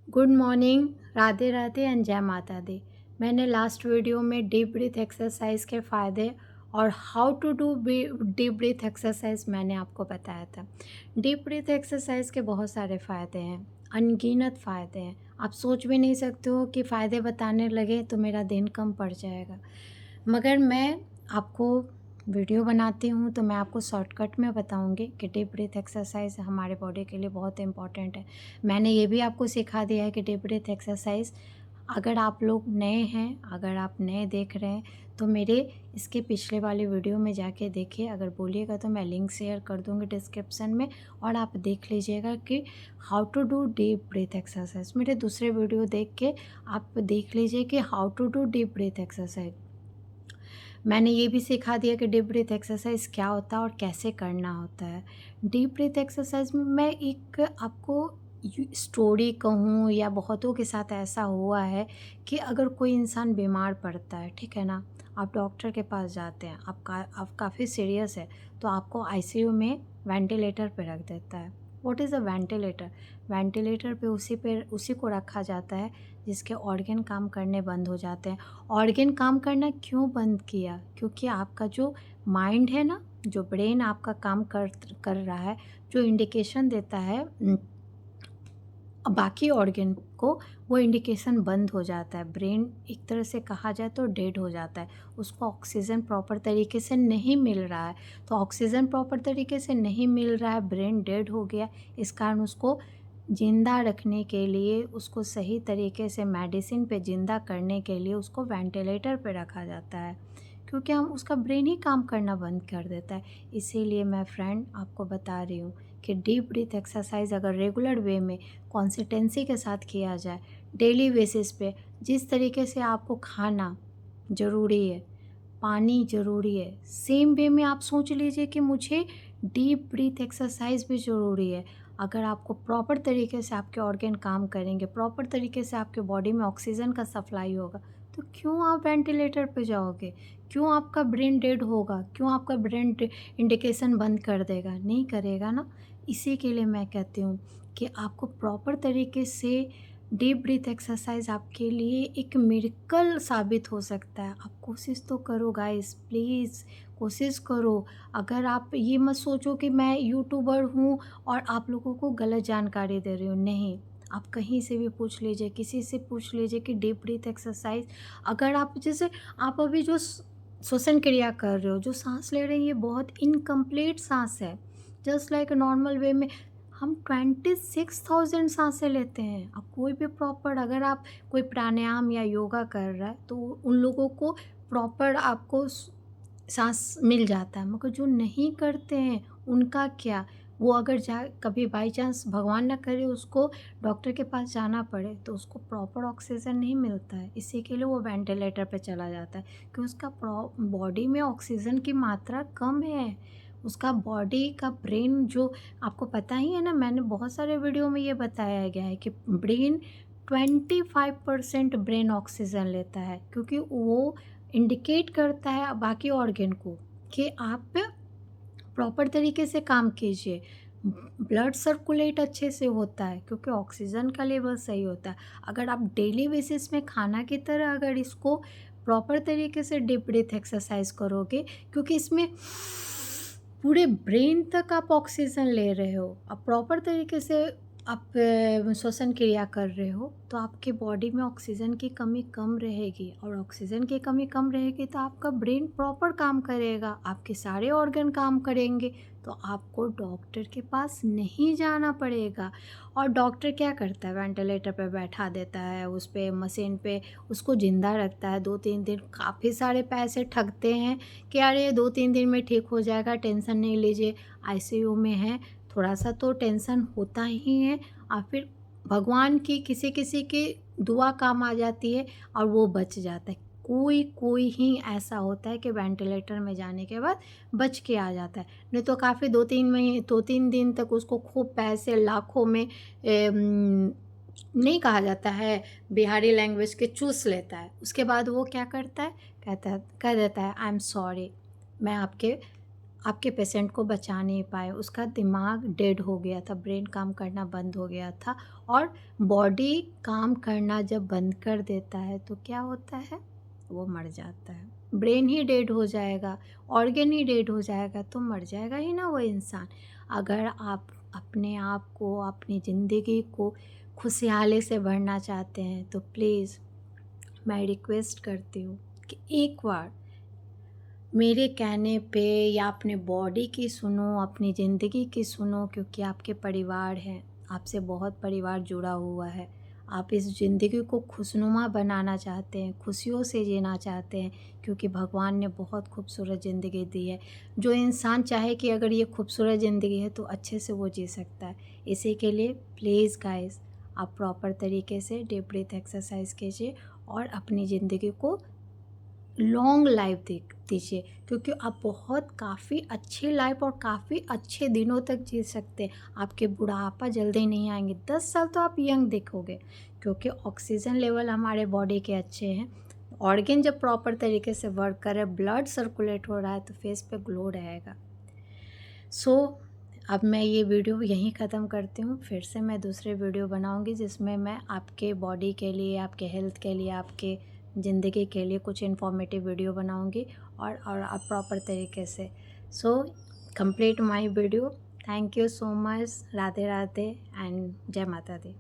Good morning, Radhe Radhe and जय माता दी। मैंने लास्ट वीडियो में डीप ब्रीथ एक्सरसाइज के फ़ायदे और how to do deep breath exercise मैंने आपको बताया था। डीप ब्रीथ एक्सरसाइज के बहुत सारे फ़ायदे हैं, अनगिनत फ़ायदे हैं। आप सोच भी नहीं सकते हो कि फ़ायदे बताने लगे तो मेरा दिन कम पड़ जाएगा। मगर मैं आपको वीडियो बनाती हूँ तो मैं आपको शॉर्टकट में बताऊँगी कि डीप ब्रीथ एक्सरसाइज हमारे बॉडी के लिए बहुत इम्पॉर्टेंट है। मैंने ये भी आपको सिखा दिया है कि डीप ब्रीथ एक्सरसाइज अगर आप लोग नए हैं, अगर आप नए देख रहे हैं तो मेरे इसके पिछले वाले वीडियो में जाके देखिए। अगर बोलिएगा तो मैं लिंक शेयर कर दूँगी डिस्क्रिप्शन में और आप देख लीजिएगा कि how to do deep breath exercise. मेरे दूसरे वीडियो देख के आप देख लीजिए कि how to do deep breath exercise. मैंने ये भी सिखा दिया कि डीप ब्रीथ एक्सरसाइज क्या होता है और कैसे करना होता है। डीप ब्रीथ एक्सरसाइज में मैं एक आपको स्टोरी कहूँ या बहुतों के साथ ऐसा हुआ है कि अगर कोई इंसान बीमार पड़ता है, ठीक है ना, आप डॉक्टर के पास जाते हैं, आप काफ़ी सीरियस है तो आपको आईसीयू में वेंटिलेटर पे रख देता है। What is a ventilator? Ventilator पे उसी को रखा जाता है जिसके ऑर्गन काम करने बंद हो जाते हैं। ऑर्गन काम करना क्यों बंद किया? क्योंकि आपका जो माइंड है ना, जो ब्रेन आपका काम कर रहा है, जो इंडिकेशन देता है बाकी ऑर्गन को, वो इंडिकेशन बंद हो जाता है। ब्रेन एक तरह से कहा जाए तो डेड हो जाता है। उसको ऑक्सीजन प्रॉपर तरीके से नहीं मिल रहा है, तो ऑक्सीजन प्रॉपर तरीके से नहीं मिल रहा है, ब्रेन डेड हो गया। इस कारण उसको ज़िंदा रखने के लिए, उसको सही तरीके से मेडिसिन पे ज़िंदा करने के लिए उसको वेंटिलेटर पे रखा जाता है, क्योंकि हम उसका ब्रेन ही काम करना बंद कर देता है। इसीलिए मैं फ्रेंड आपको बता रही हूँ कि डीप ब्रीथ एक्सरसाइज अगर रेगुलर वे में कंसिस्टेंसी के साथ किया जाए, डेली बेसिस पे, जिस तरीके से आपको खाना ज़रूरी है, पानी ज़रूरी है, सेम वे में आप सोच लीजिए कि मुझे डीप ब्रीथ एक्सरसाइज भी ज़रूरी है। अगर आपको प्रॉपर तरीके से आपके ऑर्गन काम करेंगे, प्रॉपर तरीके से आपके बॉडी में ऑक्सीजन का सप्लाई होगा, तो क्यों आप वेंटिलेटर पे जाओगे? क्यों आपका ब्रेन डेड होगा? क्यों आपका ब्रेन इंडिकेशन बंद कर देगा? नहीं करेगा ना। इसी के लिए मैं कहती हूँ कि आपको प्रॉपर तरीके से डीप ब्रीथ एक्सरसाइज आपके लिए एक मिरेकल साबित हो सकता है। आप कोशिश तो करो गाइस, प्लीज़ कोशिश करो। अगर आप ये मत सोचो कि मैं यूट्यूबर हूँ और आप लोगों को गलत जानकारी दे रही हूँ, नहीं। आप कहीं से भी पूछ लीजिए, किसी से पूछ लीजिए कि डीप ब्रीथ एक्सरसाइज अगर आप जैसे आप अभी जो श्वसन क्रिया कर रहे हो, जो साँस ले रहे हैं, ये बहुत इनकम्प्लीट साँस है। जस्ट लाइक नॉर्मल वे में हम 26,000 सांसें लेते हैं। अब कोई भी प्रॉपर, अगर आप कोई प्राणायाम या योगा कर रहा है तो उन लोगों को प्रॉपर आपको सांस मिल जाता है, मगर जो नहीं करते हैं उनका क्या? वो अगर जा कभी बाई चांस भगवान ना करे उसको डॉक्टर के पास जाना पड़े तो उसको प्रॉपर ऑक्सीजन नहीं मिलता है। इसी के लिए वो वेंटिलेटर पे चला जाता है कि उसका बॉडी में ऑक्सीजन की मात्रा कम है। उसका बॉडी का ब्रेन, जो आपको पता ही है ना, मैंने बहुत सारे वीडियो में ये बताया गया है कि ब्रेन 25% ब्रेन ऑक्सीजन लेता है, क्योंकि वो इंडिकेट करता है बाकी ऑर्गन को कि आप प्रॉपर तरीके से काम कीजिए। ब्लड सर्कुलेट अच्छे से होता है क्योंकि ऑक्सीजन का लेवल सही होता है। अगर आप डेली बेसिस में खाना की तरह अगर इसको प्रॉपर तरीके से डीप ब्रीथ एक्सरसाइज करोगे, क्योंकि इसमें पूरे ब्रेन तक आप ऑक्सीजन ले रहे हो, अब प्रॉपर तरीके से आप श्वसन क्रिया कर रहे हो, तो आपके बॉडी में ऑक्सीजन की कमी कम रहेगी, और ऑक्सीजन की कमी कम रहेगी तो आपका ब्रेन प्रॉपर काम करेगा, आपके सारे ऑर्गन काम करेंगे, तो आपको डॉक्टर के पास नहीं जाना पड़ेगा। और डॉक्टर क्या करता है? वेंटिलेटर पे बैठा देता है, उस पे मशीन पे उसको ज़िंदा रखता है 2-3 दिन, काफ़ी सारे पैसे ठगते हैं कि अरे 2-3 दिन में ठीक हो जाएगा, टेंशन नहीं लीजिए, आईसीयू में है, थोड़ा सा तो टेंशन होता ही है। और फिर भगवान की किसी किसी की दुआ काम आ जाती है और वो बच जाता है। कोई कोई ही ऐसा होता है कि वेंटिलेटर में जाने के बाद बच के आ जाता है, नहीं तो काफ़ी 2-3 दिन तक उसको खूब पैसे लाखों में नहीं कहा जाता है, बिहारी लैंग्वेज के चूस लेता है। उसके बाद वो क्या करता है? कह देता है आई एम सॉरी, मैं आपके आपके पेशेंट को बचा नहीं पाए, उसका दिमाग डेड हो गया था, ब्रेन काम करना बंद हो गया था। और बॉडी काम करना जब बंद कर देता है तो क्या होता है, वो मर जाता है। ब्रेन ही डेड हो जाएगा, ऑर्गन ही डेड हो जाएगा तो मर जाएगा ही ना वो इंसान। अगर आप अपने आप को, अपनी ज़िंदगी को खुशहाली से भरना चाहते हैं तो प्लीज़ मैं रिक्वेस्ट करती हूँ कि एक बार मेरे कहने पे या अपने बॉडी की सुनो, अपनी ज़िंदगी की सुनो, क्योंकि आपके परिवार हैं, आपसे बहुत परिवार जुड़ा हुआ है। आप इस ज़िंदगी को खुशनुमा बनाना चाहते हैं, खुशियों से जीना चाहते हैं, क्योंकि भगवान ने बहुत खूबसूरत ज़िंदगी दी है। जो इंसान चाहे कि अगर ये खूबसूरत ज़िंदगी है तो अच्छे से वो जी सकता है। इसी के लिए प्लीज़ गाइस, आप प्रॉपर तरीके से डीप ब्रीथ एक्सरसाइज कीजिए और अपनी ज़िंदगी को लॉन्ग लाइफ दीजिए, क्योंकि आप बहुत काफ़ी अच्छी लाइफ और काफ़ी अच्छे दिनों तक जी सकते हैं। आपके बुढ़ापा जल्दी नहीं आएंगे, 10 साल तो आप यंग दिखोगे, क्योंकि ऑक्सीजन लेवल हमारे बॉडी के अच्छे हैं। ऑर्गन जब प्रॉपर तरीके से वर्क करे, ब्लड सर्कुलेट हो रहा है तो फेस पे ग्लो रहेगा। अब मैं ये वीडियो यहीं ख़त्म करती हूँ। फिर से मैं दूसरे वीडियो बनाऊँगी जिसमें मैं आपके बॉडी के लिए, आपके हेल्थ के लिए, आपके ज़िंदगी के लिए कुछ इन्फॉर्मेटिव वीडियो बनाऊँगी और आप प्रॉपर तरीके से। Complete my video. Thank you so much. Radhe Radhe and जय माता दी।